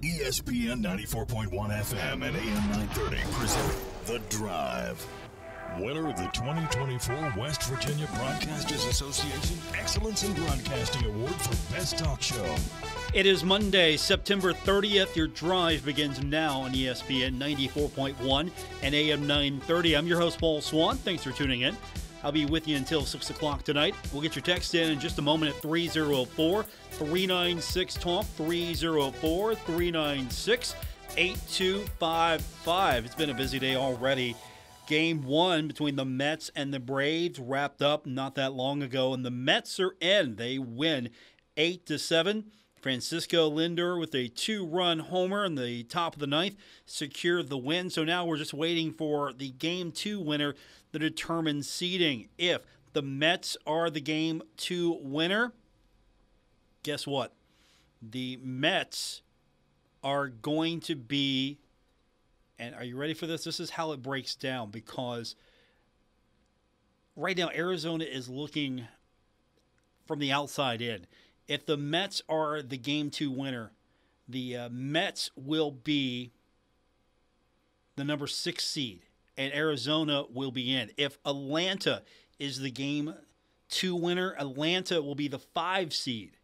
ESPN 94.1 FM and AM 930 present The Drive. Winner of the 2024 West Virginia Broadcasters Association Excellence in Broadcasting Award for Best Talk Show. It is Monday, September 30th. Your drive begins now on ESPN 94.1 and AM 930. I'm your host, Paul Swann. Thanks for tuning in. I'll be with you until 6 o'clock tonight. We'll get your text in just a moment at 304-396-TALK, 304-396-8255. It's been a busy day already. Game one between the Mets and the Braves wrapped up not that long ago, and the Mets are in. They win 8-7. Francisco Lindor with a two-run homer in the top of the ninth secured the win. So now we're just waiting for the Game 2 winner to determine seeding. If the Mets are the Game 2 winner, guess what? The Mets are going to be, and are you ready for this? This is how it breaks down, because right now Arizona is looking from the outside in. If the Mets are the Game 2 winner, the Mets will be the number 6 seed, and Arizona will be in. If Atlanta is the Game 2 winner, Atlanta will be the 5 seed,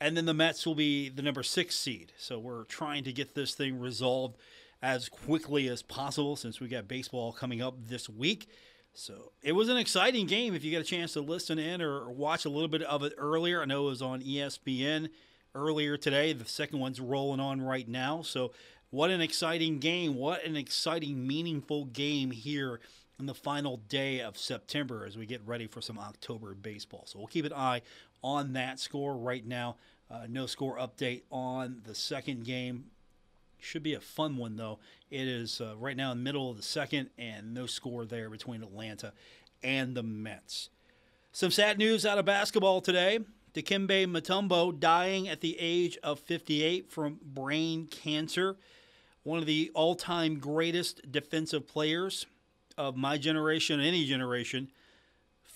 and then the Mets will be the number 6 seed. So we're trying to get this thing resolved as quickly as possible since we got baseball coming up this week. So it was an exciting game. If you get a chance to listen in or watch a little bit of it earlier, I know it was on ESPN earlier today. The second one's rolling on right now. So what an exciting game. What an exciting, meaningful game here in the final day of September as we get ready for some October baseball. So we'll keep an eye on that score right now. No score update on the second game. Should be a fun one, though. It is right now in the middle of the second, and no score there between Atlanta and the Mets. Some sad news out of basketball today. Dikembe Mutombo dying at the age of 58 from brain cancer. One of the all-time greatest defensive players of my generation, any generation.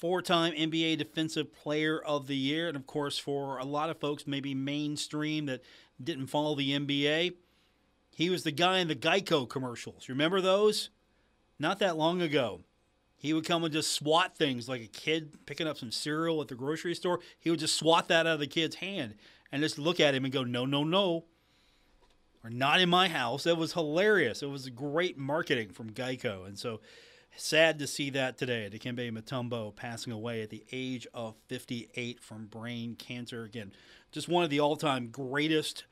4-time NBA Defensive Player of the Year. And, of course, for a lot of folks, maybe mainstream that didn't follow the NBA, he was the guy in the Geico commercials. Remember those? Not that long ago. He would come and just swat things like a kid picking up some cereal at the grocery store. He would just swat that out of the kid's hand and just look at him and go, no, no, no. Or not in my house. It was hilarious. It was great marketing from Geico. And so sad to see that today. Dikembe Mutombo passing away at the age of 58 from brain cancer. Again, just one of the all-time greatest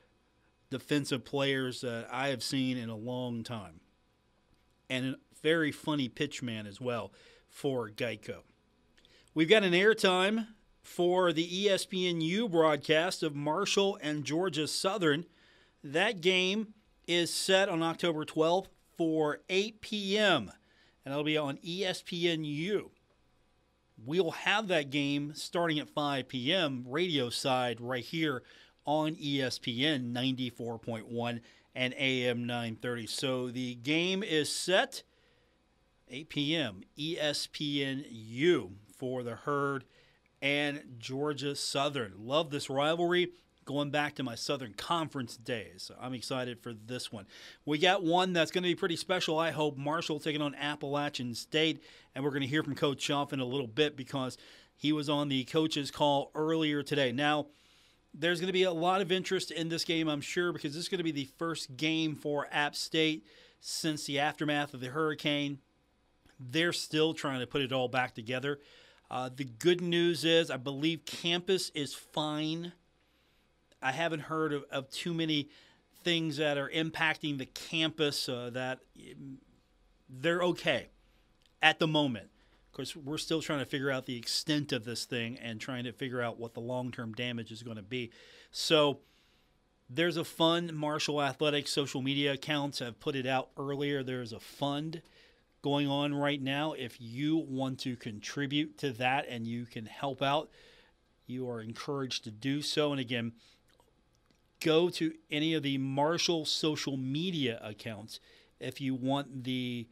defensive players that I have seen in a long time. And a very funny pitchman as well for Geico. We've got an airtime for the ESPNU broadcast of Marshall and Georgia Southern. That game is set on October 12th for 8 p.m. and it'll be on ESPNU. We'll have that game starting at 5 p.m. radio side right here on ESPN 94.1 and AM 930. So the game is set 8 p.m. ESPNU for the Herd and Georgia Southern. Love this rivalry going back to my Southern Conference days. So I'm excited for this one. We got one that's going to be pretty special, I hope. Marshall taking on Appalachian State, and we're going to hear from Coach Huff in a little bit because he was on the coach's call earlier today. Now, there's going to be a lot of interest in this game, I'm sure, because this is going to be the first game for App State since the aftermath of the hurricane. They're still trying to put it all back together. The good news is I believe campus is fine. I haven't heard of too many things that are impacting the campus that they're okay at the moment. Of course, we're still trying to figure out the extent of this thing and trying to figure out what the long-term damage is going to be. So there's a fund. Marshall Athletics social media accounts have put it out earlier. There's a fund going on right now. If you want to contribute to that and you can help out, you are encouraged to do so. And again, go to any of the Marshall social media accounts if you want the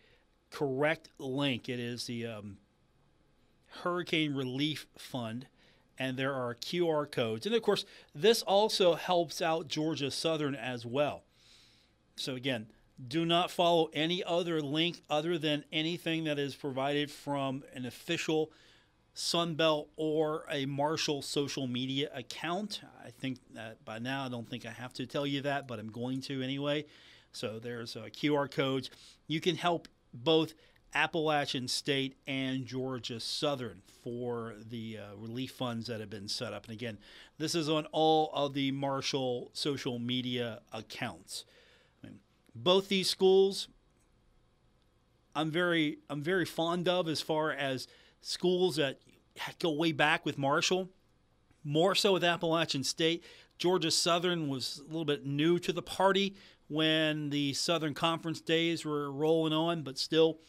correct link. It is the Hurricane Relief Fund, and there are QR codes. And, of course, this also helps out Georgia Southern as well. So again, do not follow any other link other than anything that is provided from an official Sunbelt or a Marshall social media account. I think that by now I don't think I have to tell you that, but I'm going to anyway. So there's QR codes. You can help both Appalachian State and Georgia Southern for the relief funds that have been set up. And again, this is on all of the Marshall social media accounts. I mean, both these schools I'm very fond of as far as schools that go way back with Marshall, more so with Appalachian State. Georgia Southern was a little bit new to the party when the Southern Conference days were rolling on, but still,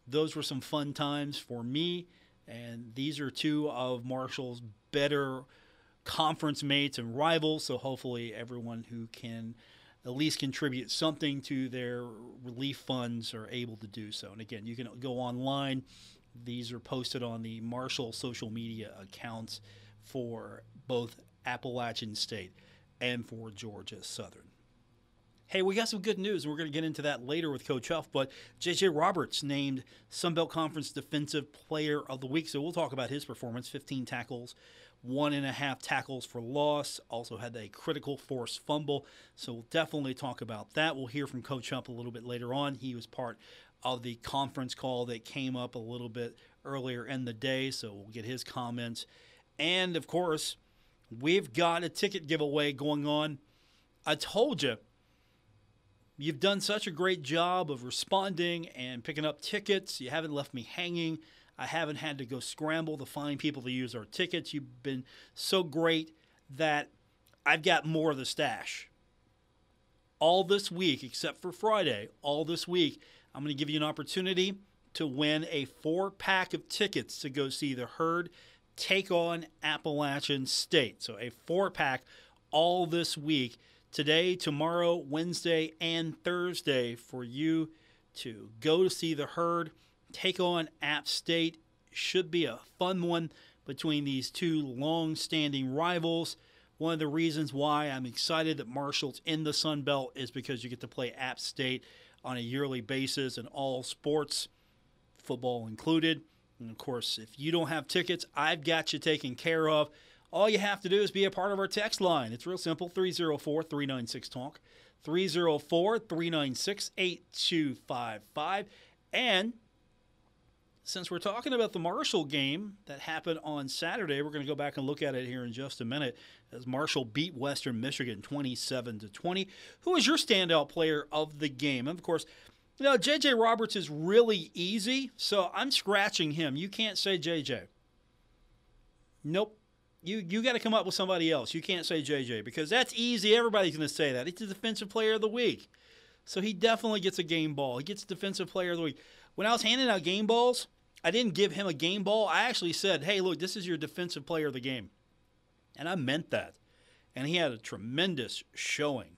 those were some fun times for me. And these are two of Marshall's better conference mates and rivals, so hopefully everyone who can at least contribute something to their relief funds are able to do so. And again, you can go online. These are posted on the Marshall social media accounts for both Appalachian State and for Georgia Southern. Hey, we got some good news, and we're going to get into that later with Coach Huff, but J.J. Roberts named Sunbelt Conference Defensive Player of the Week, so we'll talk about his performance. 15 tackles, 1.5 tackles for loss, also had a critical force fumble, so we'll definitely talk about that. We'll hear from Coach Huff a little bit later on. He was part of the conference call that came up a little bit earlier in the day, so we'll get his comments. And, of course, we've got a ticket giveaway going on. I told you, you've done such a great job of responding and picking up tickets. You haven't left me hanging. I haven't had to go scramble to find people to use our tickets. You've been so great that I've got more of the stash. All this week, except for Friday, all this week, I'm going to give you an opportunity to win a 4-pack of tickets to go see the Herd take on Appalachian State. So a 4-pack all this week, today, tomorrow, Wednesday, and Thursday, for you to go to see the Herd take on App State. Should be a fun one between these two long-standing rivals. One of the reasons why I'm excited that Marshall's in the Sun Belt is because you get to play App State on a yearly basis in all sports, football included. And, of course, if you don't have tickets, I've got you taken care of. All you have to do is be a part of our text line. It's real simple, 304-396-TALK, 304-396-8255. And since we're talking about the Marshall game that happened on Saturday, we're going to go back and look at it here in just a minute as Marshall beat Western Michigan 27-20. Who is your standout player of the game? And, of course, you know, J.J. Roberts is really easy, so I'm scratching him. You can't say J.J. Nope. You got to come up with somebody else. You can't say J.J. because that's easy. Everybody's going to say that. It's the Defensive Player of the Week. So he definitely gets a game ball. He gets Defensive Player of the Week. When I was handing out game balls, I didn't give him a game ball. I actually said, hey, look, this is your Defensive Player of the game. And I meant that. And he had a tremendous showing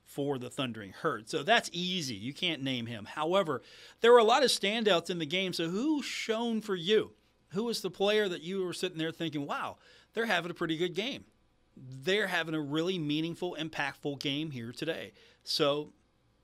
for the Thundering Herd. So that's easy. You can't name him. However, there were a lot of standouts in the game. So who shone for you? Who was the player that you were sitting there thinking, wow, they're having a pretty good game? They're having a really meaningful, impactful game here today. So,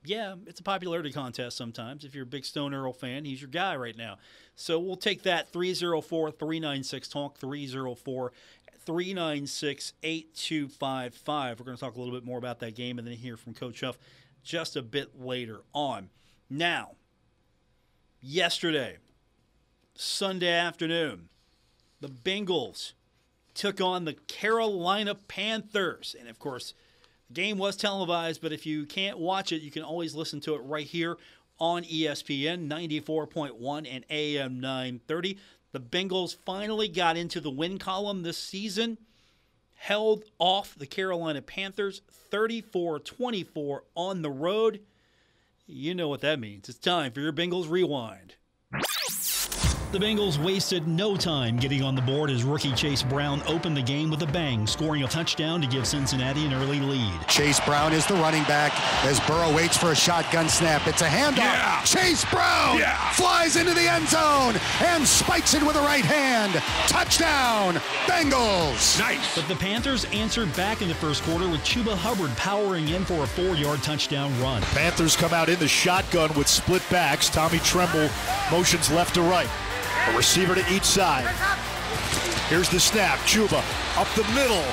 yeah, it's a popularity contest sometimes. If you're a big Stone Earl fan, he's your guy right now. So we'll take that, 304-396-TALK, 304-396-8255. We're going to talk a little bit more about that game and then hear from Coach Huff just a bit later on. Now, yesterday, Sunday afternoon, the Bengals took on the Carolina Panthers. And, of course, the game was televised, but if you can't watch it, you can always listen to it right here on ESPN 94.1 and AM 930. The Bengals finally got into the win column this season, held off the Carolina Panthers 34-24 on the road. You know what that means. It's time for your Bengals Rewind. The Bengals wasted no time getting on the board as rookie Chase Brown opened the game with a bang, scoring a touchdown to give Cincinnati an early lead. Chase Brown is the running back as Burrow waits for a shotgun snap. It's a handoff. Yeah. Chase Brown flies into the end zone and spikes it with the right hand. Touchdown, Bengals. Nice. But the Panthers answered back in the first quarter with Chuba Hubbard powering in for a 4-yard touchdown run. Panthers come out in the shotgun with split backs. Tommy Tremble motions left to right. A receiver to each side. Here's the snap. Chuba up the middle.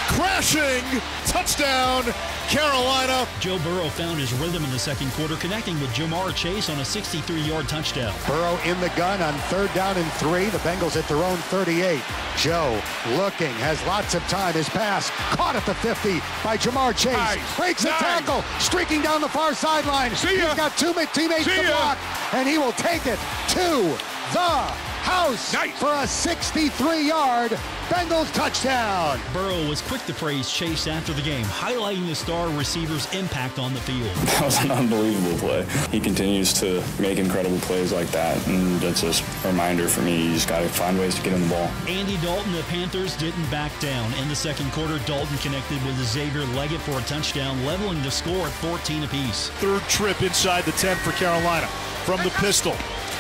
Crashing. Touchdown, Carolina. Joe Burrow found his rhythm in the second quarter, connecting with Jamar Chase on a 63-yard touchdown. Burrow in the gun on 3rd down and 3. The Bengals at their own 38. Joe looking, has lots of time. His pass caught at the 50 by Jamar Chase. Nice. Breaks the tackle, streaking down the far sideline. He's got two teammates to block, and he will take it to the house for a 63-yard Bengals touchdown. Burrow was quick to praise Chase after the game, highlighting the star receiver's impact on the field. That was an unbelievable play. He continues to make incredible plays like that, and that's just a reminder for me. You just got to find ways to get him the ball. Andy Dalton, the Panthers didn't back down. In the second quarter, Dalton connected with Xavier Leggett for a touchdown, leveling the score at 14 apiece. Third trip inside the 10 for Carolina. From the pistol,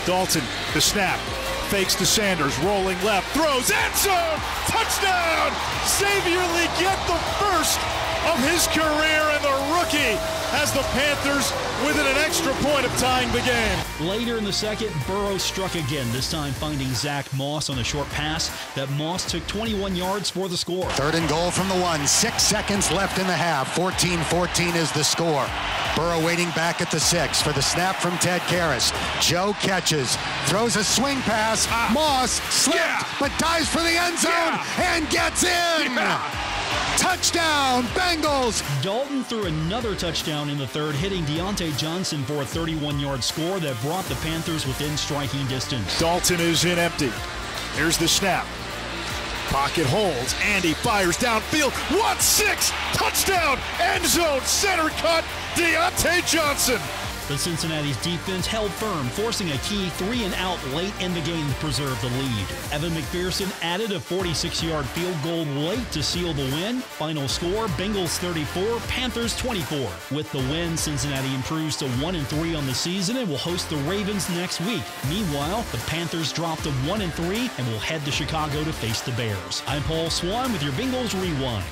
Dalton, the snap. Fakes to Sanders, rolling left, throws, end zone, touchdown! Xavier Leggett, the first of his career, and the rookie has the Panthers within an extra point of tying the game. Later in the second, Burrow struck again, this time finding Zach Moss on a short pass that Moss took 21 yards for the score. 3rd and goal from the 1, 6 seconds left in the half. 14-14 is the score. Burrow waiting back at the 6 for the snap from Ted Karras. Joe catches, throws a swing pass. Moss slipped, but dives for the end zone and gets in. Touchdown, Bengals! Dalton threw another touchdown in the third, hitting Deontay Johnson for a 31-yard score that brought the Panthers within striking distance. Dalton is in empty. Here's the snap. Pocket holds. Andy fires downfield. 1-6. Touchdown. End zone. Center cut. Deontay Johnson. But Cincinnati's defense held firm, forcing a key 3-and-out late in the game to preserve the lead. Evan McPherson added a 46-yard field goal late to seal the win. Final score, Bengals 34, Panthers 24. With the win, Cincinnati improves to 1-3 on the season and will host the Ravens next week. Meanwhile, the Panthers drop to 1-3 and will head to Chicago to face the Bears. I'm Paul Swann with your Bengals Rewind.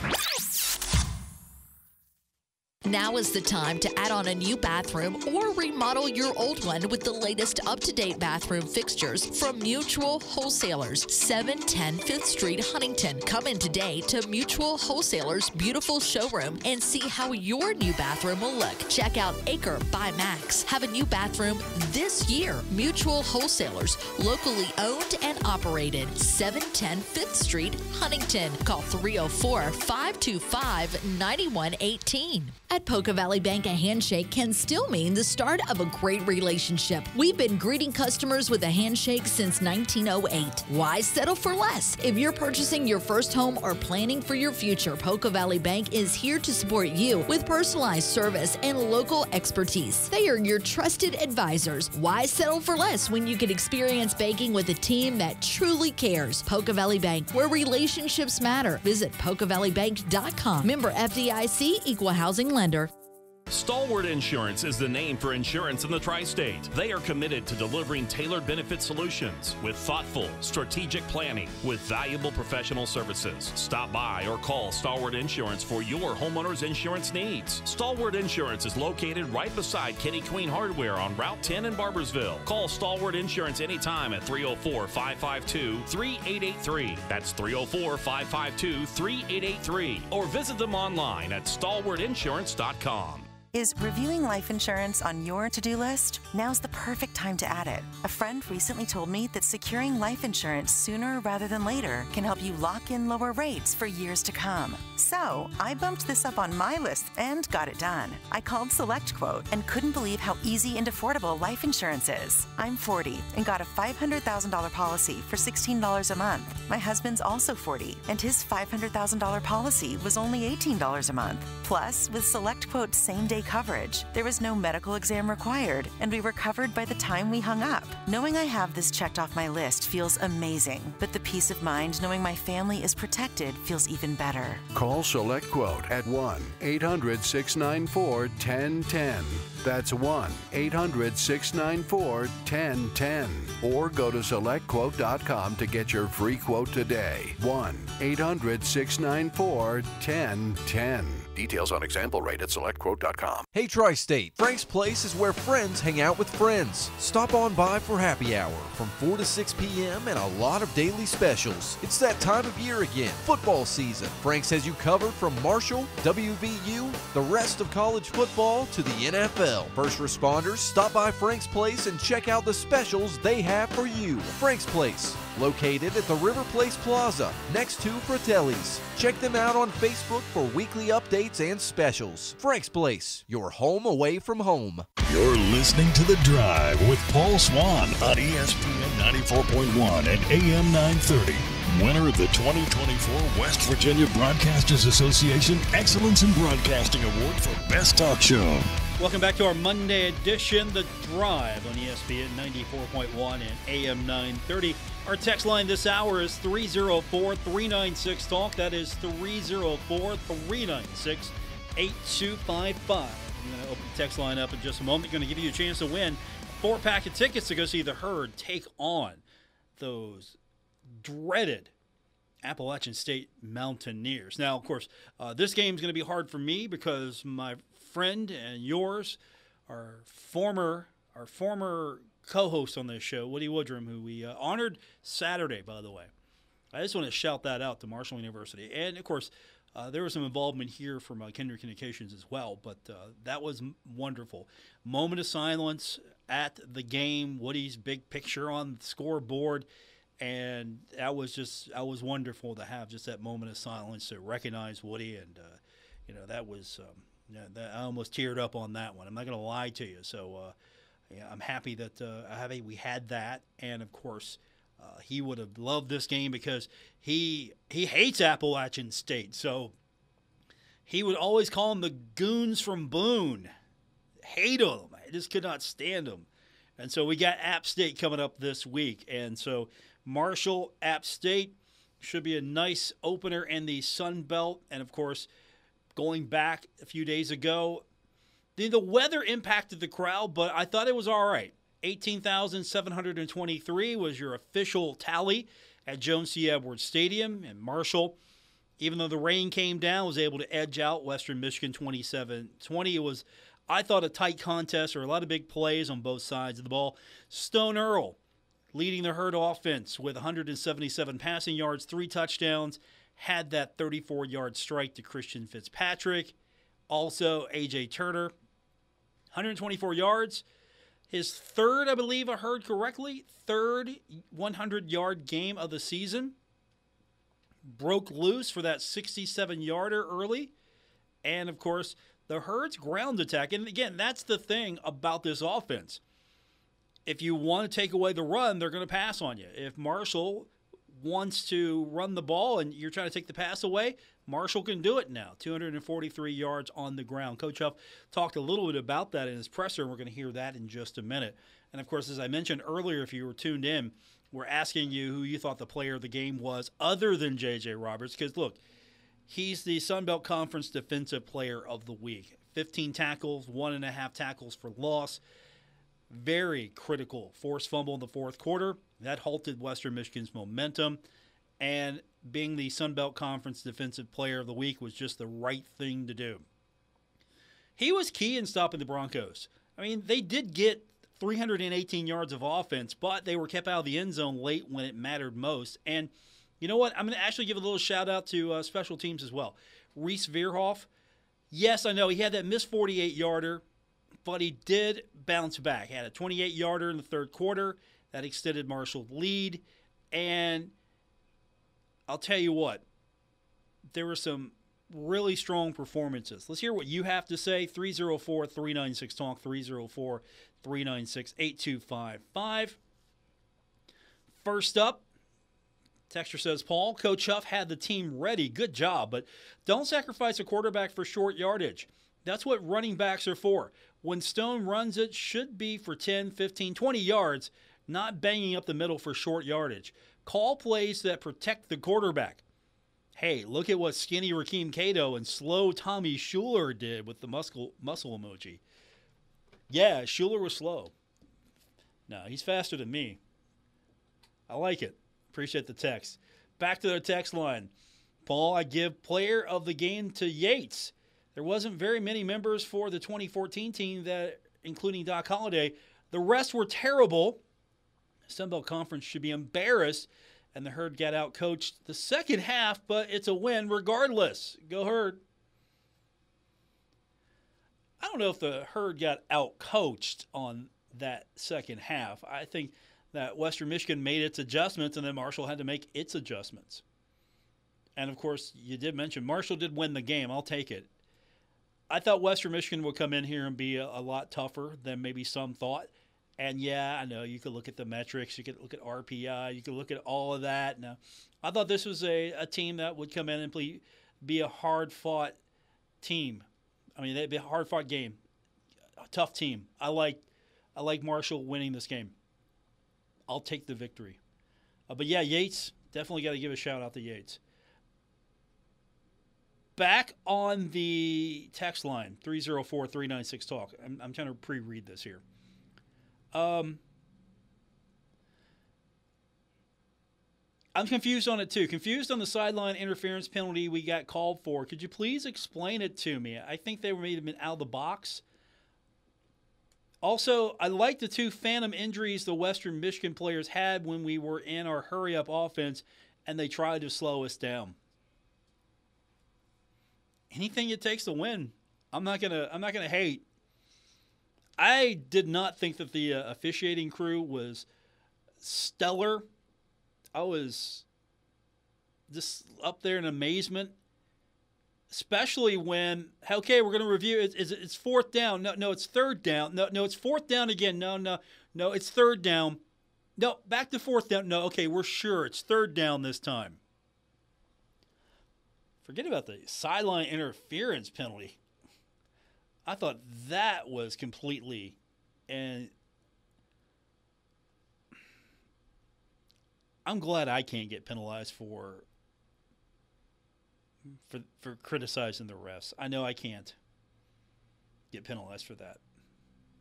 Now is the time to add on a new bathroom or remodel your old one with the latest up-to-date bathroom fixtures from Mutual Wholesalers, 710 5th Street, Huntington. Come in today to Mutual Wholesalers' beautiful showroom and see how your new bathroom will look. Check out Acre by Max. Have a new bathroom this year. Mutual Wholesalers, locally owned and operated, 710 5th Street, Huntington. Call 304-525-9118. At Poca Valley Bank, a handshake can still mean the start of a great relationship. We've been greeting customers with a handshake since 1908. Why settle for less? If you're purchasing your first home or planning for your future, Poca Valley Bank is here to support you with personalized service and local expertise. They are your trusted advisors. Why settle for less when you can experience banking with a team that truly cares? Poca Valley Bank, where relationships matter. Visit PocaValleyBank.com. Member FDIC, Equal Housing Lender. Stalwart Insurance is the name for insurance in the tri-state. They are committed to delivering tailored benefit solutions with thoughtful, strategic planning with valuable professional services. Stop by or call Stalwart Insurance for your homeowner's insurance needs. Stalwart Insurance is located right beside Kenny Queen Hardware on Route 10 in Barbersville. Call Stalwart Insurance anytime at 304-552-3883. That's 304-552-3883. Or visit them online at stalwartinsurance.com. Is reviewing life insurance on your to-do list? Now's the perfect time to add it. A friend recently told me that securing life insurance sooner rather than later can help you lock in lower rates for years to come. So I bumped this up on my list and got it done. I called SelectQuote and couldn't believe how easy and affordable life insurance is. I'm 40 and got a $500,000 policy for $16 a month. My husband's also 40 and his $500,000 policy was only $18 a month. Plus, with SelectQuote's same-day day coverage. There was no medical exam required, and we were covered by the time we hung up. Knowing I have this checked off my list feels amazing, but the peace of mind knowing my family is protected feels even better. Call SelectQuote at 1-800-694-1010. That's 1-800-694-1010. Or go to SelectQuote.com to get your free quote today. 1-800-694-1010. Details on example rate at SelectQuote.com. Hey Tri-State, Frank's Place is where friends hang out with friends. Stop on by for happy hour from 4 to 6 p.m. and a lot of daily specials. It's that time of year again, football season. Frank's has you covered from Marshall, WVU, the rest of college football to the NFL. First responders, stop by Frank's Place and check out the specials they have for you. Frank's Place, located at the River Place Plaza, next to Fratelli's. Check them out on Facebook for weekly updates and specials. Frank's Place, your home away from home. You're listening to The Drive with Paul Swann on ESPN 94.1 and AM 930. Winner of the 2024 West Virginia Broadcasters Association Excellence in Broadcasting Award for Best Talk Show. Welcome back to our Monday edition, The Drive on ESPN 94.1 and AM 930. Our text line this hour is 304-396-TALK. That is 304-396-8255. I'm going to open the text line up in just a moment. Going to give you a chance to win a 4-pack of tickets to go see the Herd take on those dreaded Appalachian State Mountaineers. Now, of course, this game is going to be hard for me because my friend and yours, our former co-host on this show, Woody Woodrum, who we honored Saturday, by the way. I just want to shout that out to Marshall University. And, of course, there was some involvement here from Kindred Communications as well, but that was wonderful. Moment of silence at the game, Woody's big picture on the scoreboard, and that was wonderful to have just that moment of silence to recognize Woody, and, that was I almost teared up on that one. I'm not going to lie to you. So I'm happy that we had that, and, of course, he would have loved this game because he hates Appalachian State. So he would always call them the goons from Boone. Hate them. I just could not stand them. And so we got App State coming up this week. And so Marshall, App State should be a nice opener in the Sun Belt. And, of course, going back a few days ago, the weather impacted the crowd, but I thought it was all right. 18,723 was your official tally at Jones C. Edwards Stadium. And Marshall, even though the rain came down, was able to edge out Western Michigan 27-20. It was, I thought, a tight contest or a lot of big plays on both sides of the ball. Stone Earl leading the Herd offense with 177 passing yards, 3 touchdowns, had that 34-yard strike to Christian Fitzpatrick. Also, A.J. Turner, 124 yards. His third, I believe I heard correctly, third 100-yard game of the season. Broke loose for that 67-yarder early. And, of course, the Herd's ground attack. And, again, that's the thing about this offense. If you want to take away the run, they're going to pass on you. If Marshall wants to run the ball and you're trying to take the pass away, Marshall can do it now. 243 yards on the ground. Coach Huff talked a little bit about that in his presser, and we're going to hear that in just a minute. And, of course, as I mentioned earlier, if you were tuned in, we're asking you who you thought the player of the game was other than J.J. Roberts, because, look, he's the Sun Belt Conference Defensive Player of the Week. 15 tackles, 1.5 tackles for loss. Very critical forced fumble in the fourth quarter. That halted Western Michigan's momentum. And being the Sun Belt Conference Defensive Player of the Week was just the right thing to do. He was key in stopping the Broncos. I mean, they did get 318 yards of offense, but they were kept out of the end zone late when it mattered most. And you know what? I'm going to actually give a little shout-out to special teams as well. Reese Veerhoff, yes, I know he had that missed 48-yarder, but he did bounce back. He had a 28-yarder in the third quarter. That extended Marshall's lead. And I'll tell you what, there were some really strong performances. Let's hear what you have to say. 304-396-TALK, 304-396-8255. First up, texter says, Paul, Coach Huff had the team ready. Good job, but don't sacrifice a quarterback for short yardage. That's what running backs are for. When Stone runs, it should be for 10, 15, 20 yards, not banging up the middle for short yardage. Call plays that protect the quarterback. Hey, look at what skinny Rakeem Cato and slow Tommy Schuler did with the muscle emoji. Yeah, Schuler was slow. No, he's faster than me. I like it. Appreciate the text. Back to their text line. Paul, I give player of the game to Yates. There wasn't very many members for the 2014 team, that, including Doc Holliday. The rest were terrible. Sunbelt Conference should be embarrassed, and the Herd got out-coached the second half, but it's a win regardless. Go Herd. I don't know if the Herd got out-coached on that second half. I think that Western Michigan made its adjustments, and then Marshall had to make its adjustments. And, of course, you did mention Marshall did win the game. I'll take it. I thought Western Michigan would come in here and be a lot tougher than maybe some thought. And, yeah, I know you could look at the metrics. You could look at RPI. You could look at all of that. Now, I thought this was a team that would come in and be a hard-fought team. I mean, they'd be a hard-fought game. A tough team. I like Marshall winning this game. I'll take the victory. But, yeah, Yates, definitely got to give a shout-out to Yates. Back on the text line, 304-396-TALK. I'm trying to pre-read this here. I'm confused on it, too. Confused on the sideline interference penalty we got called for. Could you please explain it to me? I think they may have been out of the box. Also, I like the two phantom injuries the Western Michigan players had when we were in our hurry-up offense, and they tried to slow us down. Anything it takes to win. I'm not gonna hate. I did not think that the officiating crew was stellar. I was just up there in amazement, especially when, okay, we're going to review. It's fourth down. No, it's third down. No, it's fourth down again. No, it's third down. No, back to fourth down. No, okay, we're sure it's third down this time. Forget about the sideline interference penalty. I thought that was completely, and I'm glad I can't get penalized for criticizing the refs. I know I can't get penalized for that.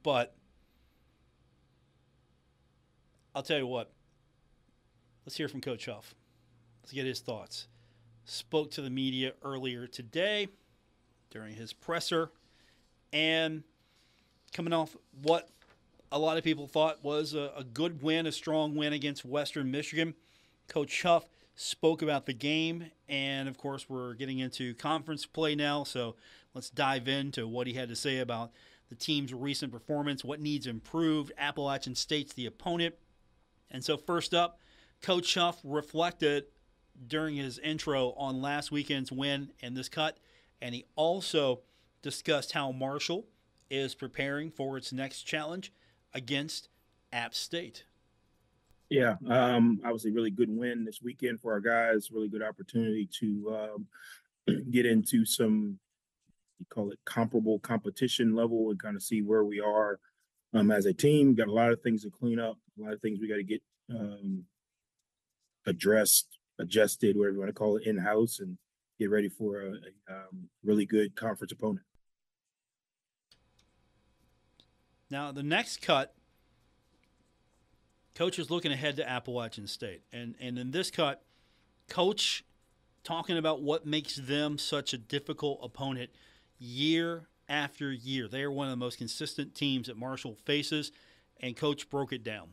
But I'll tell you what. Let's hear from Coach Huff. Let's get his thoughts. Spoke to the media earlier today during his presser, and coming off what a lot of people thought was a good win, a strong win against Western Michigan. Coach Huff spoke about the game, and, of course, we're getting into conference play now, so let's dive into what he had to say about the team's recent performance, what needs improved. Appalachian State's the opponent. And so first up, Coach Huff reflected during his intro on last weekend's win in this cut, and he also discussed how Marshall is preparing for its next challenge against App State. Yeah, obviously really good win this weekend for our guys, really good opportunity to get into some, you call it comparable competition level, and kind of see where we are as a team. Got a lot of things to clean up, a lot of things we got to get addressed, adjusted, whatever you want to call it, in-house, and get ready for a really good conference opponent. Now, the next cut, Coach is looking ahead to Appalachian State. And in this cut, Coach talking about what makes them such a difficult opponent year after year. They are one of the most consistent teams that Marshall faces, and Coach broke it down.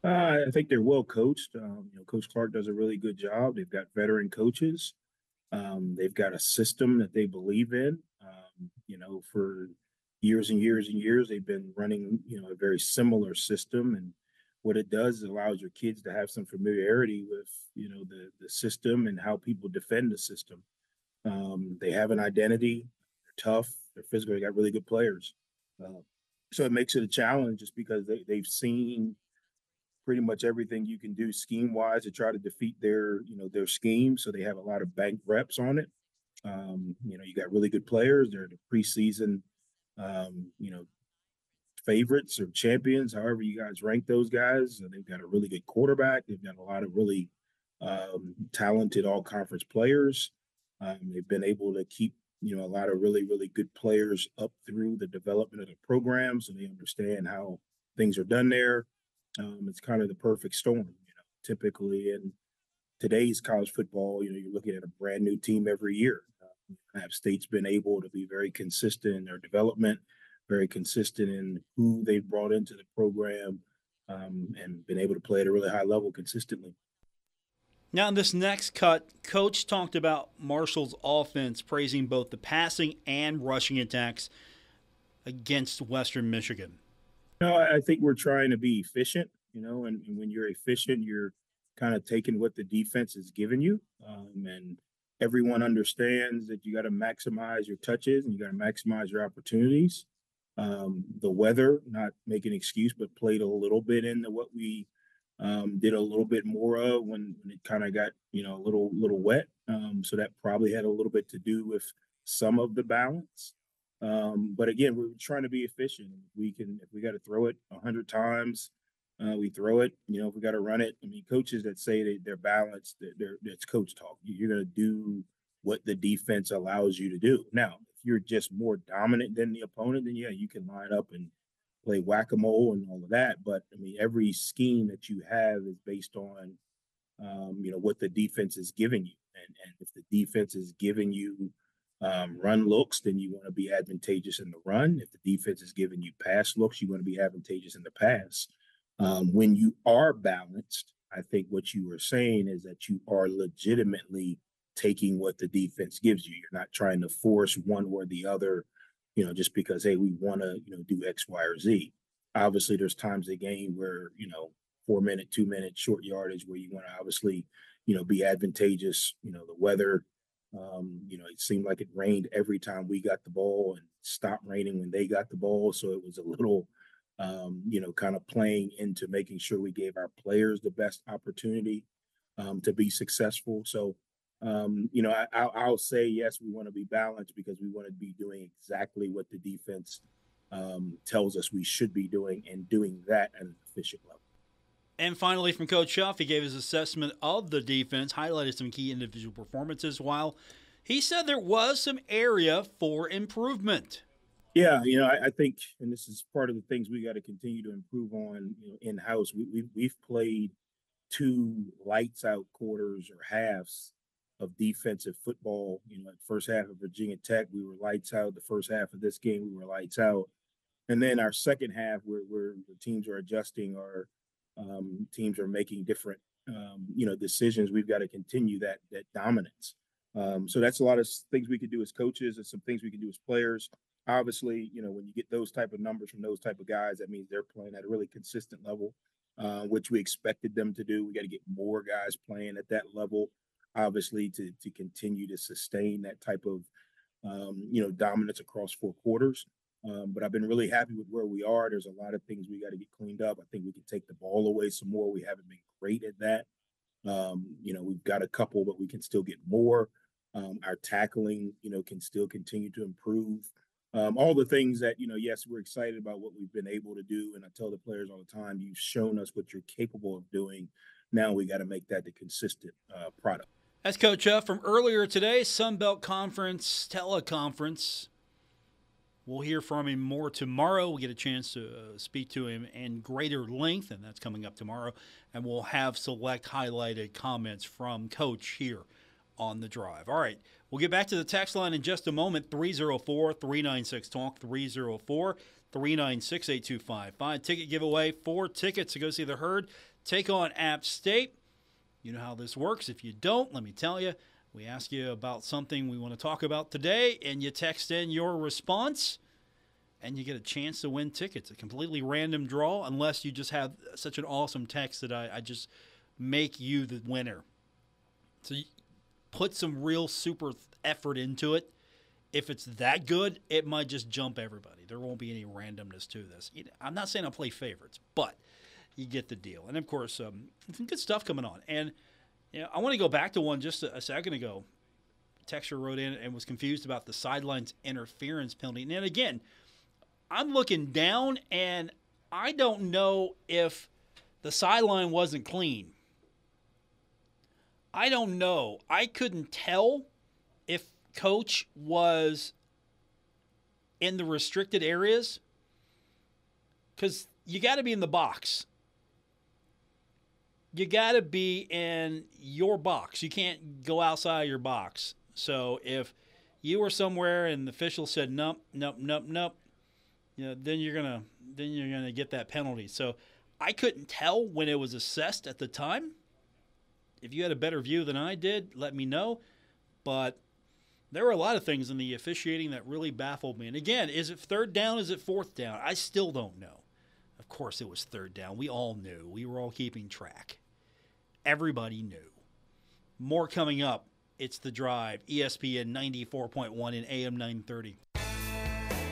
I think they're well coached. Coach Clark does a really good job. They've got veteran coaches. They've got a system that they believe in. For years and years and years, they've been running, a very similar system. And what it does is allows your kids to have some familiarity with, the system and how people defend the system. They have an identity. They're tough. They're physical. They got really good players. So it makes it a challenge just because they've seen pretty much everything you can do scheme-wise to try to defeat their scheme. So they have a lot of bank reps on it. You got really good players. They're the preseason you know, favorites or champions, however you guys rank those guys. They've got a really good quarterback. They've got a lot of really talented all-conference players. They've been able to keep, you know, a lot of really, really good players up through the development of the program, so they understand how things are done there. It's kind of the perfect storm, you know. Typically in today's college football, you know, you're looking at a brand new team every year. App State's been able to be very consistent in their development, very consistent in who they brought into the program, and been able to play at a really high level consistently. Now, in this next cut, Coach talked about Marshall's offense, praising both the passing and rushing attacks against Western Michigan. No, I think we're trying to be efficient, you know, and when you're efficient, you're kind of taking what the defense is giving you. And everyone understands that you got to maximize your touches and you got to maximize your opportunities. The weather, not make an excuse, but played a little bit into what we did a little bit more of when it kind of got, you know, a little wet. So that probably had a little bit to do with some of the balance. But again, we're trying to be efficient. If we got to throw it 100 times, we throw it. You know, if we got to run it. I mean, coaches that say they're balanced, that's coach talk. You're going to do what the defense allows you to do. Now, if you're just more dominant than the opponent, then yeah, you can line up and play whack-a-mole and all of that. But I mean, every scheme that you have is based on, you know, what the defense is giving you. And if the defense is giving you run looks, then you want to be advantageous in the run. If the defense is giving you pass looks, you want to be advantageous in the pass. When you are balanced, I think what you were saying is that you are legitimately taking what the defense gives you. You're not trying to force one or the other, you know, just because, hey, we want to, you know, do X, Y, or Z. Obviously, there's times a game where, you know, 4-minute, 2-minute short yardage where you want to obviously, you know, be advantageous. You know, the weather, you know, it seemed like it rained every time we got the ball and stopped raining when they got the ball. So it was a little, you know, kind of playing into making sure we gave our players the best opportunity to be successful. So, you know, I'll say, yes, we want to be balanced because we want to be doing exactly what the defense tells us we should be doing and doing that at an efficient level. And finally, from Coach Huff, he gave his assessment of the defense, highlighted some key individual performances, while he said there was some area for improvement. Yeah, you know, I think, and this is part of the things we got to continue to improve on, you know, in-house. We've played 2 lights-out quarters or halves of defensive football. You know, the first half of Virginia Tech, we were lights out. The first half of this game, we were lights out. And then our second half, where the teams are adjusting, or teams are making different, you know, decisions. We've got to continue that dominance. So that's a lot of things we could do as coaches and some things we can do as players. Obviously, you know, when you get those type of numbers from those type of guys, that means they're playing at a really consistent level, which we expected them to do. We got to get more guys playing at that level, obviously, to continue to sustain that type of, you know, dominance across 4 quarters. But I've been really happy with where we are. There's a lot of things we got to get cleaned up. I think we can take the ball away some more. We haven't been great at that. You know, we've got a couple, but we can still get more. Our tackling, you know, can still continue to improve. All the things that, you know, yes, we're excited about what we've been able to do. And I tell the players all the time, you've shown us what you're capable of doing. Now we got to make that the consistent product. That's Coach Huff from earlier today, Sun Belt Conference teleconference. We'll hear from him more tomorrow. We'll get a chance to speak to him in greater length, and that's coming up tomorrow. And we'll have select highlighted comments from Coach here on The Drive. All right, we'll get back to the text line in just a moment, 304-396-TALK, 304-396-8255. Ticket giveaway, 4 tickets to go see the Herd take on App State. You know how this works. If you don't, let me tell you. We ask you about something we want to talk about today, and you text in your response, and you get a chance to win tickets. A completely random draw, unless you just have such an awesome text that I just make you the winner. So you put some real super effort into it. If it's that good, it might just jump everybody. There won't be any randomness to this. I'm not saying I'll play favorites, but you get the deal. And, of course, some good stuff coming on. And I want to go back to one just a second ago. Texter wrote in and was confused about the sidelines interference penalty. And again, I'm looking down, and I don't know if the sideline wasn't clean. I don't know. I couldn't tell if Coach was in the restricted areas because you got to be in the box. You got to be in your box. You can't go outside your box. So if you were somewhere and the official said nope, then you're gonna get that penalty. So I couldn't tell when it was assessed at the time. If you had a better view than I did, let me know. But there were a lot of things in the officiating that really baffled me. And again, is it third down? Is it fourth down? I still don't know. Of course it was third down. We all knew. We were all keeping track. Everybody knew. More coming up. It's The Drive, ESPN 94.1 and AM 930.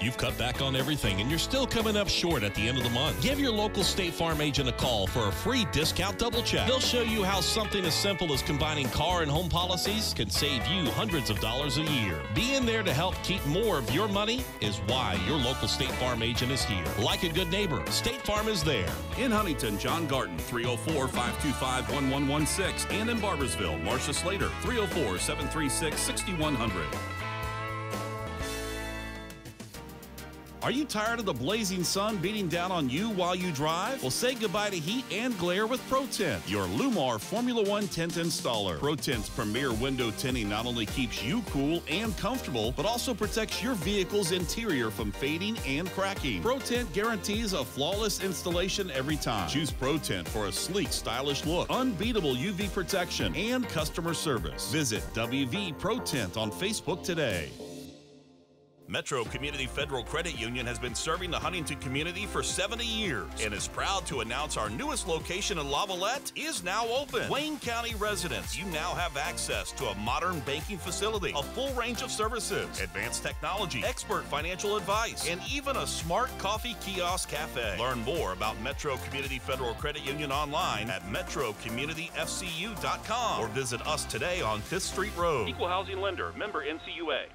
You've cut back on everything and you're still coming up short at the end of the month. Give your local State Farm agent a call for a free discount double check. They'll show you how something as simple as combining car and home policies can save you hundreds of dollars a year. Being there to help keep more of your money is why your local State Farm agent is here. Like a good neighbor, State Farm is there. In Huntington, John Garden, 304-525-1116. And in Barbersville, Marcia Slater, 304-736-6100. Are you tired of the blazing sun beating down on you while you drive? Well, say goodbye to heat and glare with ProTint, your Lumar Formula One tint installer. ProTint's premier window tinting not only keeps you cool and comfortable, but also protects your vehicle's interior from fading and cracking. ProTint guarantees a flawless installation every time. Choose ProTint for a sleek, stylish look, unbeatable UV protection, and customer service. Visit WV ProTint on Facebook today. Metro Community Federal Credit Union has been serving the Huntington community for 70 years and is proud to announce our newest location in Lavalette is now open. Wayne County residents, you now have access to a modern banking facility, a full range of services, advanced technology, expert financial advice, and even a smart coffee kiosk cafe. Learn more about Metro Community Federal Credit Union online at metrocommunityfcu.com or visit us today on 5th Street Road. Equal housing lender, member NCUA.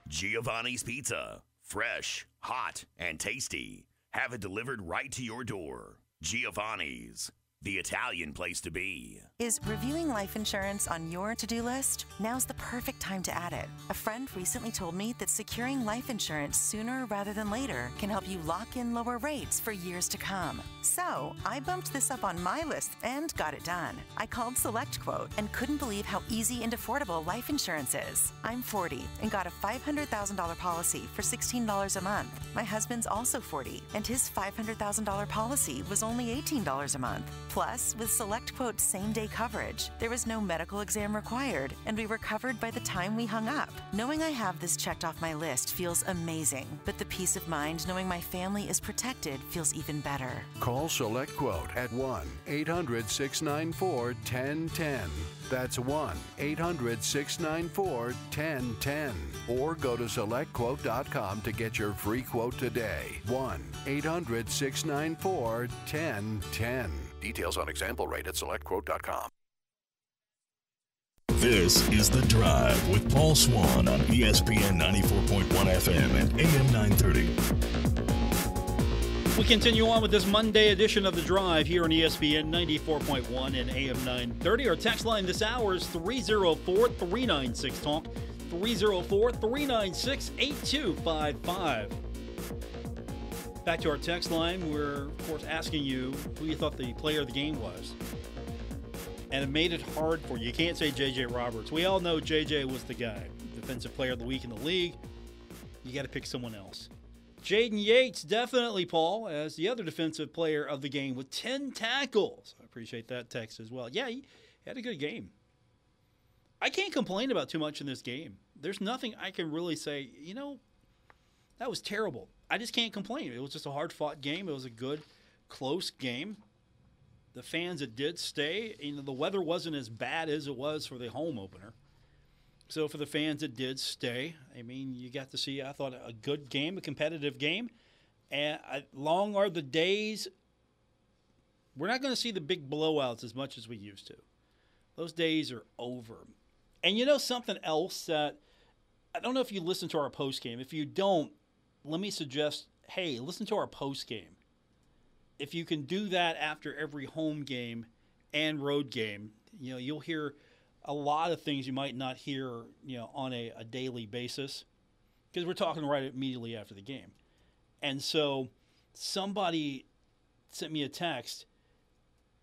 Giovanni's Pizza. Fresh, hot, and tasty. Have it delivered right to your door. Giovanni's, the Italian place to be. Is reviewing life insurance on your to-do list? Now's the perfect time to add it. A friend recently told me that securing life insurance sooner rather than later can help you lock in lower rates for years to come. So I bumped this up on my list and got it done. I called SelectQuote and couldn't believe how easy and affordable life insurance is. I'm 40 and got a $500,000 policy for $16 a month. My husband's also 40 and his $500,000 policy was only $18 a month. Plus, with SelectQuote's same-day coverage, there was no medical exam required, and we were covered by the time we hung up. Knowing I have this checked off my list feels amazing, but the peace of mind knowing my family is protected feels even better. Call SelectQuote at 1-800-694-1010. That's 1-800-694-1010. Or go to SelectQuote.com to get your free quote today. 1-800-694-1010. Details on example rate at SelectQuote.com. This is The Drive with Paul Swann on ESPN 94.1 FM and AM 930. We continue on with this Monday edition of The Drive here on ESPN 94.1 and AM 930. Our text line this hour is 304-396-TALK, 304-396-8255. Back to our text line, we're, of course, asking you who you thought the player of the game was. And it made it hard for you. You can't say J.J. Roberts. We all know J.J. was the guy. Defensive player of the week in the league. You got to pick someone else. Jaden Yates, definitely, Paul, as the other defensive player of the game with 10 tackles. I appreciate that text as well. Yeah, he had a good game. I can't complain about too much in this game. There's nothing I can really say, that was terrible. I just can't complain. It was just a hard-fought game. It was a good, close game. The fans that did stay, the weather wasn't as bad as it was for the home opener. So for the fans that did stay, you got to see, I thought, a good game, a competitive game. And long are the days. We're not going to see the big blowouts as much as we used to. Those days are over. And something else that I don't know if you listened to our post game. If you don't, let me suggest hey, listen to our post game. If you can do that after every home game and road game, you'll hear a lot of things you might not hear, on a daily basis, because we're talking right immediately after the game. And so somebody sent me a text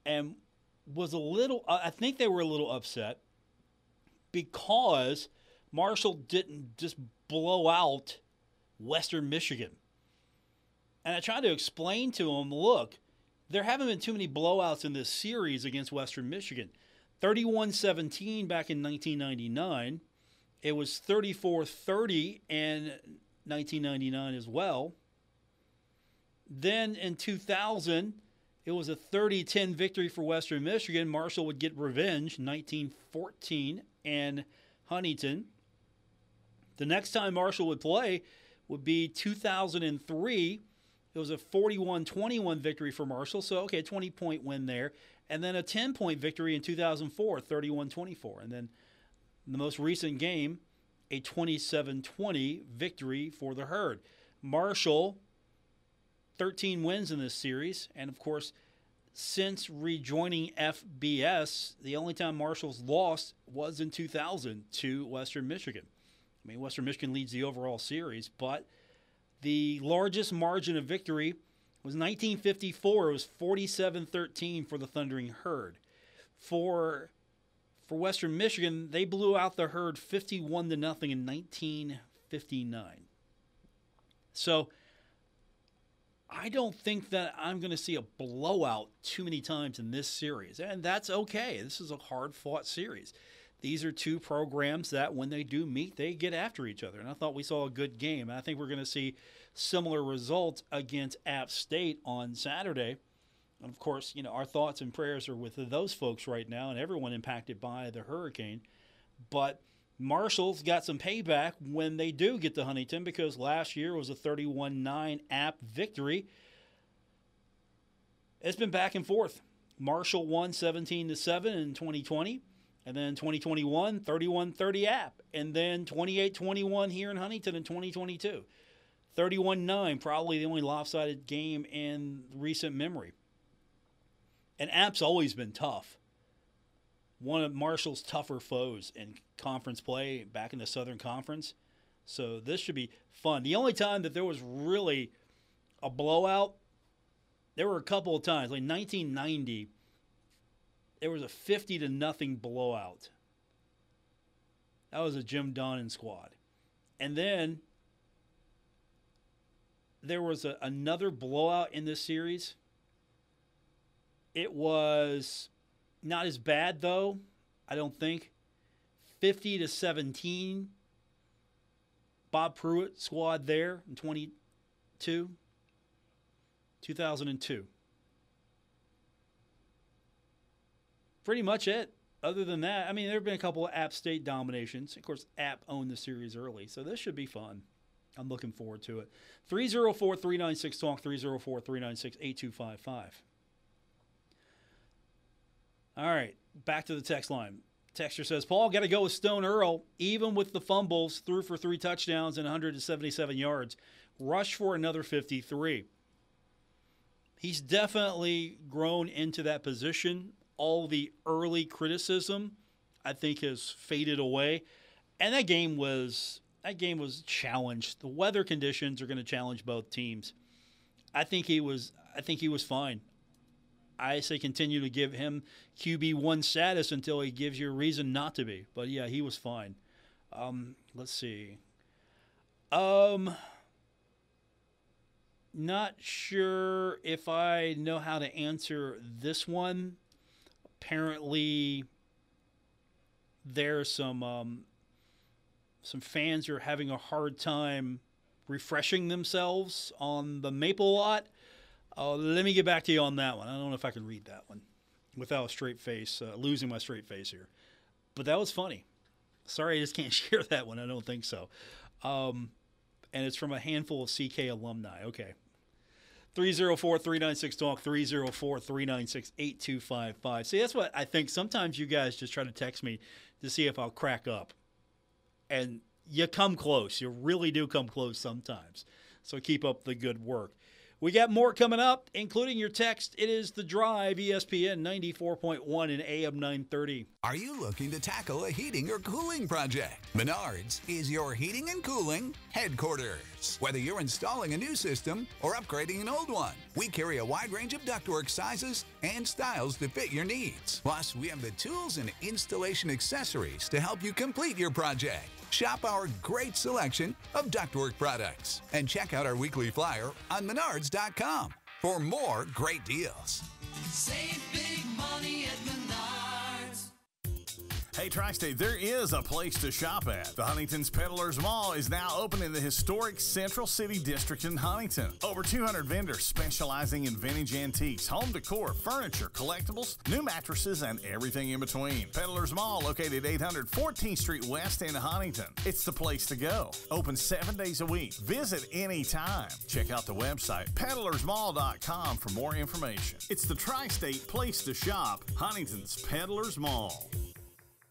and was I think they were a little upset because Marshall didn't just blow out Western Michigan. And I tried to explain to them, look, there haven't been too many blowouts in this series against Western Michigan. 31-17 back in 1999. It was 34-30 in 1999 as well. Then in 2000, it was a 30-10 victory for Western Michigan. Marshall would get revenge, 1914 in Huntington. The next time Marshall would play would be 2003. It was a 41-21 victory for Marshall. So, okay, 20-point win there. And then a 10-point victory in 2004, 31-24. And then the most recent game, a 27-20 victory for the Herd. Marshall, 13 wins in this series. And, of course, since rejoining FBS, the only time Marshall's lost was in 2000 to Western Michigan. I mean, Western Michigan leads the overall series, but the largest margin of victory was 1954. It was 47-13 for the Thundering Herd. For Western Michigan, they blew out the Herd 51-0 in 1959. So I don't think that I'm going to see a blowout too many times in this series, and that's okay. This is a hard-fought series. These are two programs that when they do meet, they get after each other. And I thought we saw a good game. And I think we're going to see similar results against App State on Saturday. And, of course, our thoughts and prayers are with those folks right now and everyone impacted by the hurricane. But Marshall's got some payback when they do get to Huntington, because last year was a 31-9 App victory. It's been back and forth. Marshall won 17-7 in 2020. And then 2021, 31-30 App. And then 28-21 here in Huntington in 2022. 31-9, probably the only lopsided game in recent memory. And App's always been tough. One of Marshall's tougher foes in conference play back in the Southern Conference. So this should be fun. The only time that there was really a blowout, there were a couple of times, like 1990, there was a 50-0 blowout. That was a Jim Donnan squad. And then there was another blowout in this series. It was not as bad, though, I don't think. 50-17. Bob Pruitt squad there in 2002. Pretty much it. Other than that, I mean, there have been a couple of App State dominations. Of course, App owned the series early, so this should be fun. I'm looking forward to it. 304-396-TALK, 304-396-8255. All right, back to the text line. Texter says, Paul, got to go with Stone Earl. Even with the fumbles, threw for 3 touchdowns and 177 yards. Rushed for another 53. He's definitely grown into that position. All the early criticism, I think, has faded away. And that game was challenged. The weather conditions are going to challenge both teams. I think he was fine. I say continue to give him QB1 status until he gives you a reason not to be. But yeah, he was fine. Let's see. Not sure if I know how to answer this one. Apparently, there's some fans are having a hard time refreshing themselves on the Maple lot. Let me get back to you on that one. I don't know if I can read that one without a straight face, losing my straight face here. But that was funny. Sorry, I just can't share that one. I don't think so. And it's from a handful of CK alumni. Okay. 304-396-TALK, 304-396-8255. See, that's what I think. Sometimes you guys just try to text me to see if I'll crack up. And you come close. You really do come close sometimes. So keep up the good work. We got more coming up, including your text. It is The Drive, ESPN 94.1 and AM 930. Are you looking to tackle a heating or cooling project? Menards is your heating and cooling headquarters. Whether you're installing a new system or upgrading an old one, we carry a wide range of ductwork sizes and styles to fit your needs. Plus, we have the tools and installation accessories to help you complete your project. Shop our great selection of ductwork products and check out our weekly flyer on menards.com for more great deals. Save big money at Menards. Hey, Tri-State, there is a place to shop at. The Huntington's Peddlers Mall is now open in the historic Central City District in Huntington. Over 200 vendors specializing in vintage antiques, home decor, furniture, collectibles, new mattresses, and everything in between. Peddlers Mall, located 800 14th Street West in Huntington. It's the place to go. Open 7 days a week. Visit anytime. Check out the website, peddlersmall.com, for more information. It's the Tri-State place to shop, Huntington's Peddlers Mall.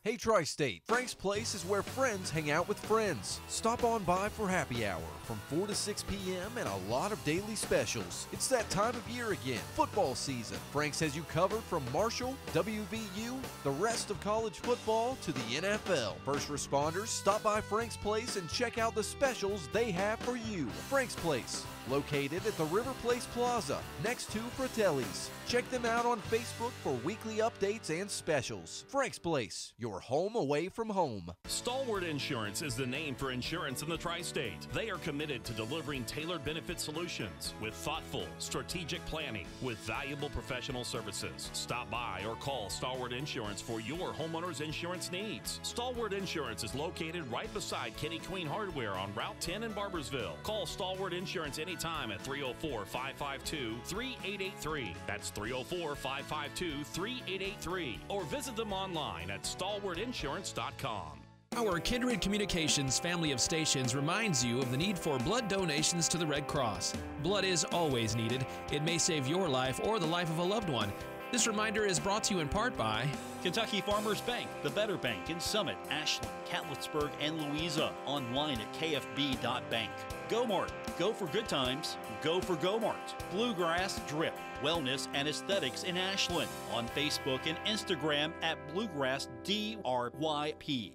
Hey Tri-State, Frank's Place is where friends hang out with friends. Stop on by for happy hour from 4 to 6 p.m. and a lot of daily specials. It's that time of year again, football season. Frank's has you covered from Marshall, WVU, the rest of college football to the NFL. First responders, stop by Frank's Place and check out the specials they have for you. Frank's Place, located at the River Place Plaza, next to Fratelli's. Check them out on Facebook for weekly updates and specials. Frank's Place, your home away from home. Stalwart Insurance is the name for insurance in the Tri-State. They are committed to delivering tailored benefit solutions with thoughtful, strategic planning with valuable professional services. Stop by or call Stalwart Insurance for your homeowner's insurance needs. Stalwart Insurance is located right beside Kenny Queen Hardware on Route 10 in Barbersville. Call Stalwart Insurance anytime at 304-552-3883. That's 304-552-3883. Or visit them online at stalwartinsurance.com. Our Kindred Communications family of stations reminds you of the need for blood donations to the Red Cross. Blood is always needed. It may save your life or the life of a loved one. This reminder is brought to you in part by Kentucky Farmers Bank, the Better Bank in Summit, Ashland, Catlettsburg, and Louisa. Online at kfb.bank. GoMart, go for good times, go for GoMart. Bluegrass Drip, wellness and aesthetics in Ashland. On Facebook and Instagram at Bluegrass DRYP.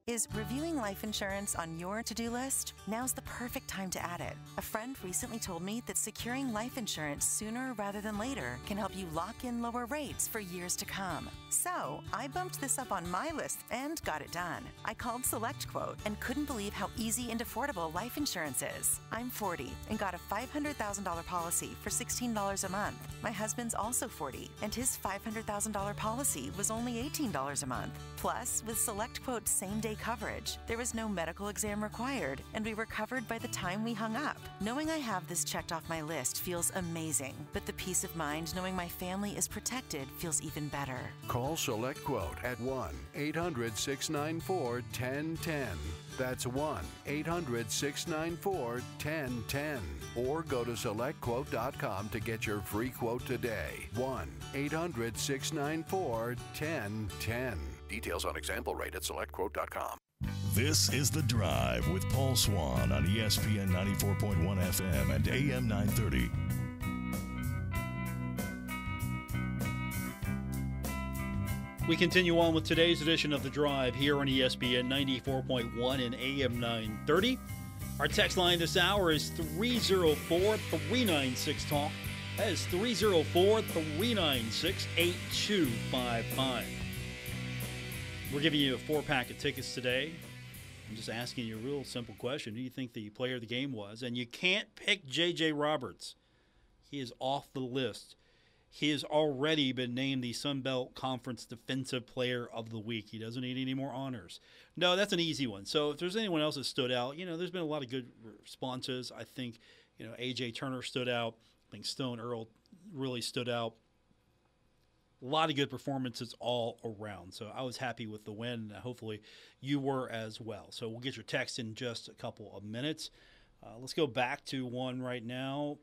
Is reviewing life insurance on your to-do list? Now's the perfect time to add it. A friend recently told me that securing life insurance sooner rather than later can help you lock in lower rates for years to come. So, I bumped this up on my list and got it done. I called SelectQuote and couldn't believe how easy and affordable life insurance is. I'm 40 and got a $500,000 policy for $16 a month. My husband's also 40 and his $500,000 policy was only $18 a month. Plus, with SelectQuote's same-day coverage, there was no medical exam required, and we were covered by the time we hung up. Knowing I have this checked off my list feels amazing, but the peace of mind knowing my family is protected feels even better. Call SelectQuote at 1-800-694-1010. That's 1-800-694-1010. Or go to SelectQuote.com to get your free quote today. 1-800-694-1010. Details on example rate at SelectQuote.com. This is The Drive with Paul Swann on ESPN 94.1 FM and AM 930. We continue on with today's edition of The Drive here on ESPN 94.1 and AM 930. Our text line this hour is 304-396-TALK. That is 304-396-8255. We're giving you a 4-pack of tickets today. I'm just asking you a real simple question. Who do you think the player of the game was? And you can't pick J.J. Roberts. He is off the list. He has already been named the Sun Belt Conference Defensive Player of the Week. He doesn't need any more honors. No, that's an easy one. So if there's anyone else that stood out, there's been a lot of good responses. I think, A.J. Turner stood out. I think Stone Earl really stood out. A lot of good performances all around. So I was happy with the win. Hopefully you were as well. So we'll get your text in just a couple of minutes. Let's go back to one right now.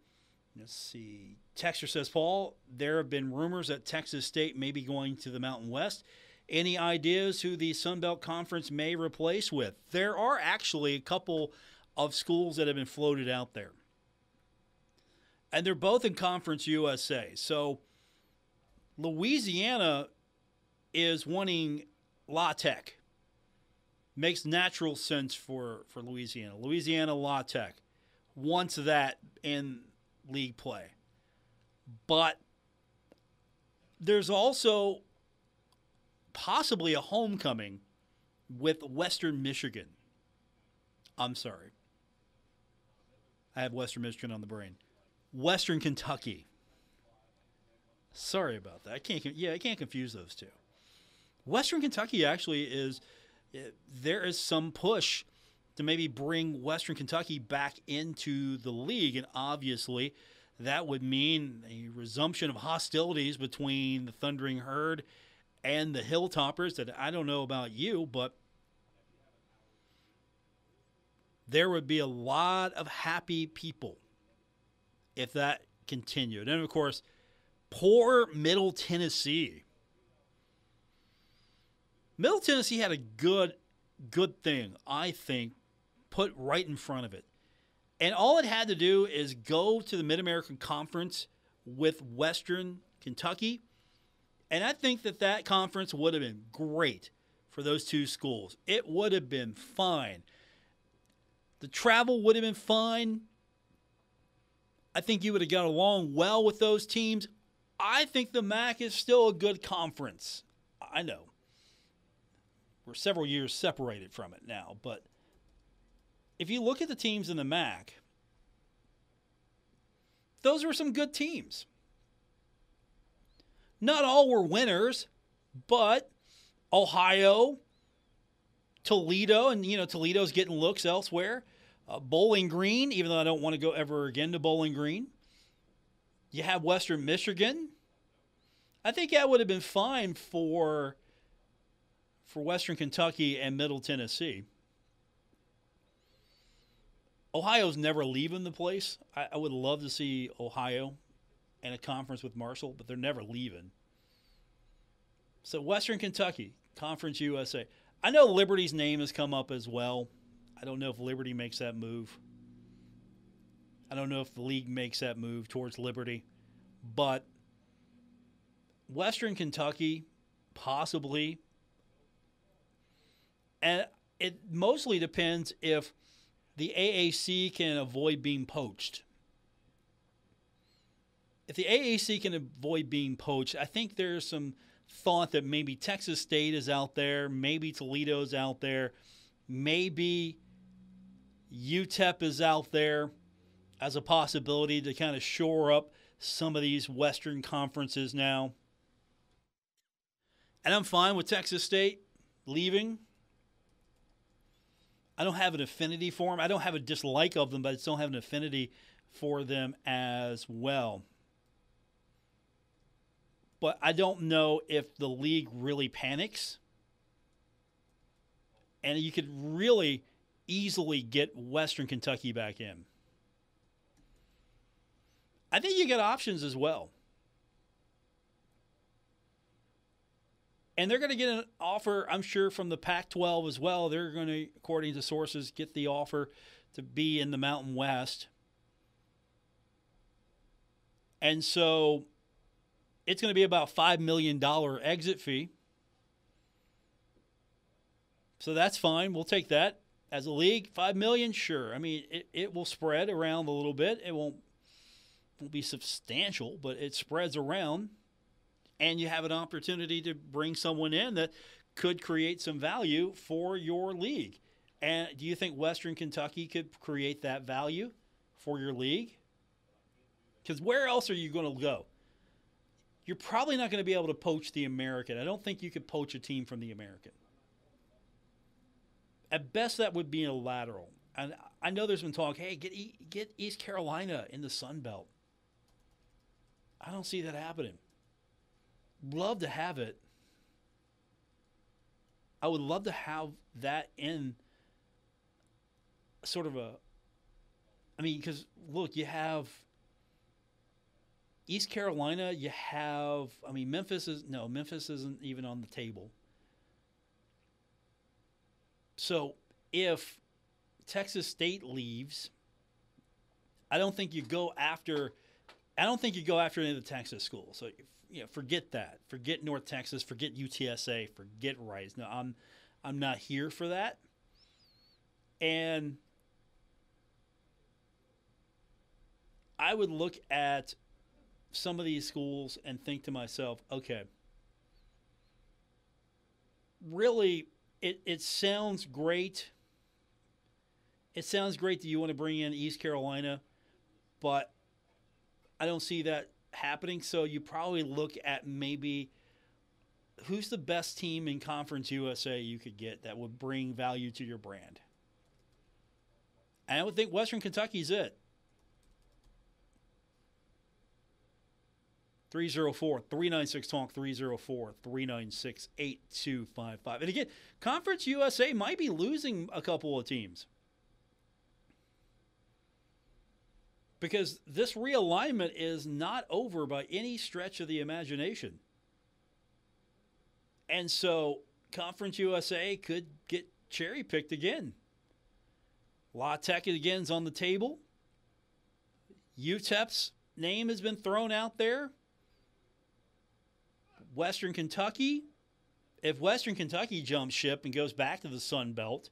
Let's see. Texter says, Paul, there have been rumors that Texas State may be going to the Mountain West. Any ideas who the Sun Belt Conference may replace with? There are actually a couple of schools that have been floated out there. And they're both in Conference USA. So Louisiana is wanting La Tech. Makes natural sense for Louisiana. Louisiana La Tech wants that in league play. But there's also possibly a homecoming with Western Michigan. I'm sorry. I have Western Michigan on the brain. Western Kentucky. Sorry about that. I can't confuse those two. Western Kentucky actually is, there is some push to maybe bring Western Kentucky back into the league, and obviously that would mean a resumption of hostilities between the Thundering Herd and the Hilltoppers. That I don't know about you, but there would be a lot of happy people if that continued. And, of course, poor Middle Tennessee. Middle Tennessee had a good thing, I think, put right in front of it. And all it had to do is go to the Mid-American Conference with Western Kentucky. And I think that conference would have been great for those two schools. It would have been fine. The travel would have been fine. I think you would have got along well with those teams. I think the MAC is still a good conference. I know. We're several years separated from it now, but if you look at the teams in the MAC, those were some good teams. Not all were winners, but Ohio, Toledo, and Toledo's getting looks elsewhere. Bowling Green, even though I don't want to go ever again to Bowling Green. You have Western Michigan. I think that would have been fine for Western Kentucky and Middle Tennessee. Ohio's never leaving the place. I would love to see Ohio in a conference with Marshall, but they're never leaving. So Western Kentucky, Conference USA. I know Liberty's name has come up as well. I don't know if Liberty makes that move. I don't know if the league makes that move towards Liberty. But Western Kentucky, possibly. And it mostly depends if the AAC can avoid being poached. If the AAC can avoid being poached, I think there's some thought that maybe Texas State is out there, maybe Toledo's out there, maybe UTEP is out there as a possibility to kind of shore up some of these Western conferences now. And I'm fine with Texas State leaving. I don't have an affinity for them. I don't have a dislike of them, but I just don't have an affinity for them as well. But I don't know if the league really panics. And you could really easily get Western Kentucky back in. I think you get options as well. And they're going to get an offer, I'm sure, from the Pac-12 as well. They're going to, according to sources, get the offer to be in the Mountain West. And so it's going to be about $5 million exit fee. So that's fine. We'll take that. As a league, $5 million, sure. I mean, it will spread around a little bit. It won't be substantial, but it spreads around. And you have an opportunity to bring someone in that could create some value for your league. And do you think Western Kentucky could create that value for your league? Because where else are you going to go? You're probably not going to be able to poach the American. I don't think you could poach a team from the American. At best, that would be a lateral. And I know there's been talk, hey, get East Carolina in the Sun Belt. I don't see that happening. Love to have it. I would love to have that in sort of because, look, you have East Carolina, you have, Memphis isn't even on the table. So if Texas State leaves, I don't think you go after I don't think you go after any of the Texas schools. So, forget that. Forget North Texas. Forget UTSA. Forget Rice. No, I'm not here for that. And I would look at some of these schools and think to myself, okay, really, it sounds great. It sounds great that you want to bring in East Carolina, but I don't see that happening. So you probably look at maybe who's the best team in Conference USA you could get that would bring value to your brand. And I would think Western Kentucky's it. 304-396-TALK, 304-396-8255. And again, Conference USA might be losing a couple of teams. Because this realignment is not over by any stretch of the imagination. And so Conference USA could get cherry-picked again. La Tech again's on the table. UTEP's name has been thrown out there. Western Kentucky. If Western Kentucky jumps ship and goes back to the Sun Belt,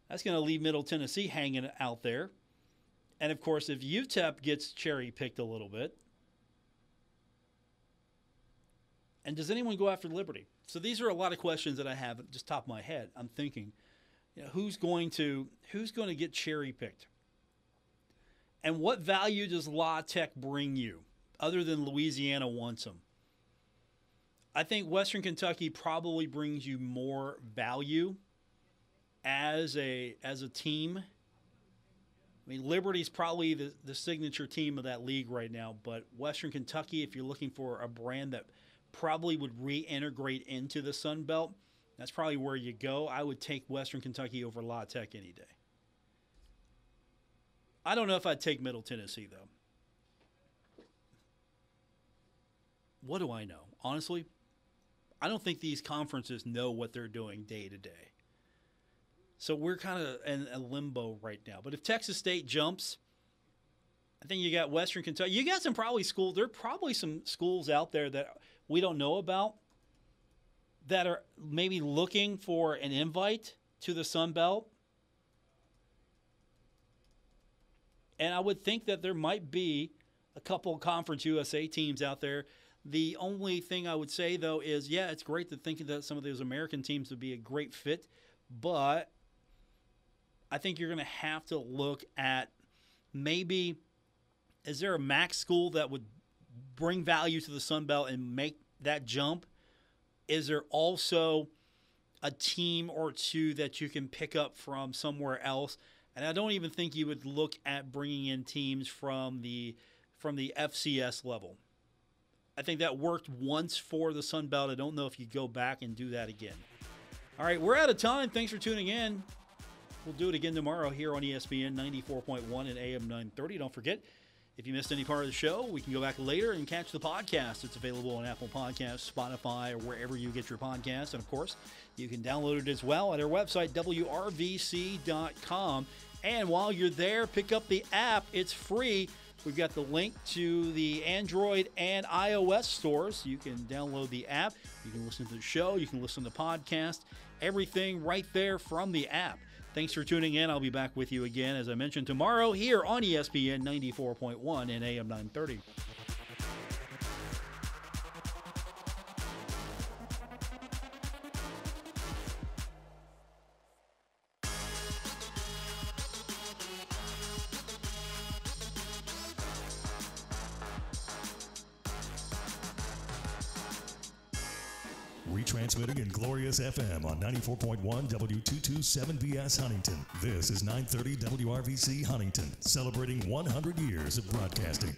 that's going to leave Middle Tennessee hanging out there. And, of course, if UTEP gets cherry-picked a little bit, and does anyone go after Liberty? So these are a lot of questions that I have just top of my head. I'm thinking, who's going to get cherry-picked? And what value does La Tech bring you, other than Louisiana wants them? I think Western Kentucky probably brings you more value as a team. I mean, Liberty's probably the signature team of that league right now, but Western Kentucky, if you're looking for a brand that probably would reintegrate into the Sun Belt, that's probably where you go. I would take Western Kentucky over La Tech any day. I don't know if I'd take Middle Tennessee, though. What do I know? Honestly, I don't think these conferences know what they're doing day to day. So we're kind of in a limbo right now. But if Texas State jumps, I think you got Western Kentucky. You got some probably schools. There are probably some schools out there that we don't know about that are maybe looking for an invite to the Sun Belt. And I would think that there might be a couple of Conference USA teams out there. The only thing I would say, though, is, yeah, it's great to think that some of those American teams would be a great fit, but I think you're going to have to look at maybe, is there a MAC school that would bring value to the Sun Belt and make that jump? Is there also a team or two that you can pick up from somewhere else? And I don't even think you would look at bringing in teams from the FCS level. I think that worked once for the Sun Belt. I don't know if you go back and do that again. All right, we're out of time. Thanks for tuning in. We'll do it again tomorrow here on ESPN 94.1 and AM 930. Don't forget, if you missed any part of the show, we can go back later and catch the podcast. It's available on Apple Podcasts, Spotify, or wherever you get your podcasts. And, of course, you can download it as well at our website, WRVC.com. And while you're there, pick up the app. It's free. We've got the link to the Android and iOS stores. You can download the app. You can listen to the show. You can listen to the podcast. Everything right there from the app. Thanks for tuning in. I'll be back with you again, as I mentioned, tomorrow here on ESPN 94.1 and AM 930. Retransmitting in Glorious FM on 94.1 W227BS Huntington. This is 930 WRVC Huntington, celebrating 100 years of broadcasting.